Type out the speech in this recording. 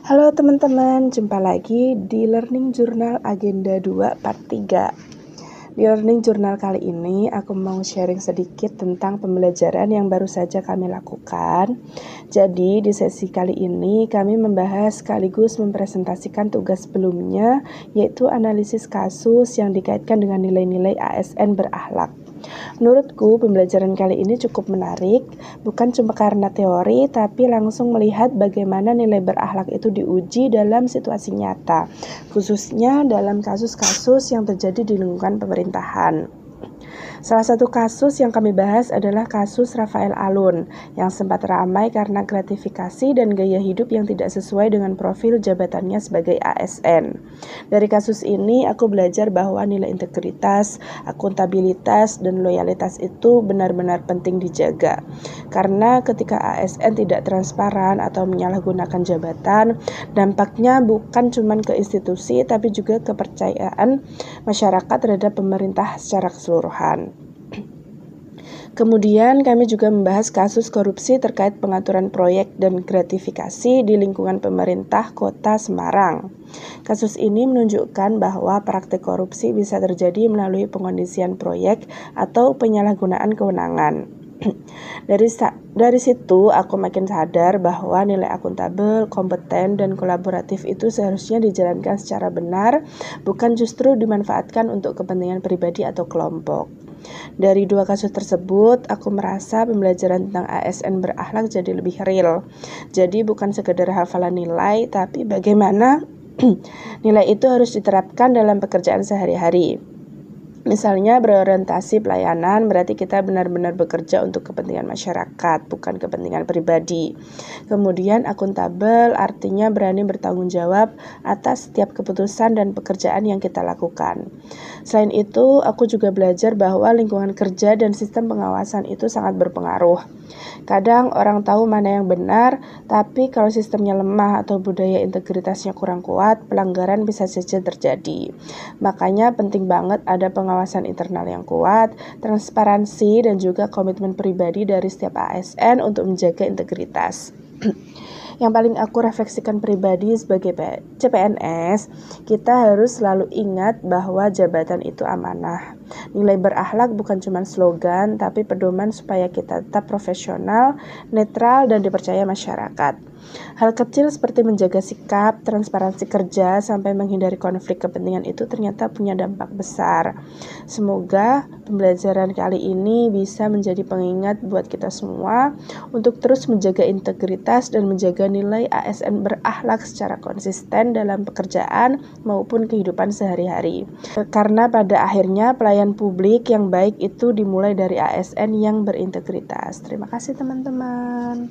Halo teman-teman, jumpa lagi di Learning Journal Agenda 2 Part 3. Di Learning Journal kali ini, aku mau sharing sedikit tentang pembelajaran yang baru saja kami lakukan. Jadi, di sesi kali ini, kami membahas sekaligus mempresentasikan tugas sebelumnya, yaitu analisis kasus yang dikaitkan dengan nilai-nilai ASN berakhlak. Menurutku, pembelajaran kali ini cukup menarik, bukan cuma karena teori, tapi langsung melihat bagaimana nilai berakhlak itu diuji dalam situasi nyata, khususnya dalam kasus-kasus yang terjadi di lingkungan pemerintahan. Salah satu kasus yang kami bahas adalah kasus Rafael Alun, yang sempat ramai karena gratifikasi dan gaya hidup yang tidak sesuai dengan profil jabatannya sebagai ASN. Dari kasus ini, aku belajar bahwa nilai integritas, akuntabilitas, dan loyalitas itu benar-benar penting dijaga. Karena ketika ASN tidak transparan atau menyalahgunakan jabatan, dampaknya bukan cuma ke institusi, tapi juga kepercayaan masyarakat terhadap pemerintah secara keseluruhan. Kemudian kami juga membahas kasus korupsi terkait pengaturan proyek dan gratifikasi di lingkungan pemerintah Kota Semarang. Kasus ini menunjukkan bahwa praktik korupsi bisa terjadi melalui pengondisian proyek atau penyalahgunaan kewenangan. Dari situ aku makin sadar bahwa nilai akuntabel, kompeten, dan kolaboratif itu seharusnya dijalankan secara benar, bukan justru dimanfaatkan untuk kepentingan pribadi atau kelompok. Dari dua kasus tersebut, aku merasa pembelajaran tentang ASN berakhlak jadi lebih real. Jadi bukan sekedar hafalan nilai, tapi bagaimana nilai itu harus diterapkan dalam pekerjaan sehari-hari. Misalnya berorientasi pelayanan berarti kita benar-benar bekerja untuk kepentingan masyarakat, bukan kepentingan pribadi. Kemudian akuntabel artinya berani bertanggung jawab atas setiap keputusan dan pekerjaan yang kita lakukan. Selain itu, aku juga belajar bahwa lingkungan kerja dan sistem pengawasan itu sangat berpengaruh. Kadang orang tahu mana yang benar, tapi kalau sistemnya lemah atau budaya integritasnya kurang kuat, pelanggaran bisa saja terjadi. Makanya penting banget ada pengawasan internal yang kuat, transparansi, dan juga komitmen pribadi dari setiap ASN untuk menjaga integritas. Yang paling aku refleksikan pribadi sebagai CPNS, kita harus selalu ingat bahwa jabatan itu amanah. Nilai berakhlak bukan cuma slogan, tapi pedoman supaya kita tetap profesional, netral, dan dipercaya masyarakat. Hal kecil seperti menjaga sikap, transparansi kerja, sampai menghindari konflik kepentingan itu ternyata punya dampak besar. Semoga pembelajaran kali ini bisa menjadi pengingat buat kita semua untuk terus menjaga integritas dan menjaga nilai ASN berakhlak secara konsisten dalam pekerjaan maupun kehidupan sehari-hari. Karena pada akhirnya pelayan publik yang baik itu dimulai dari ASN yang berintegritas. Terima kasih teman-teman.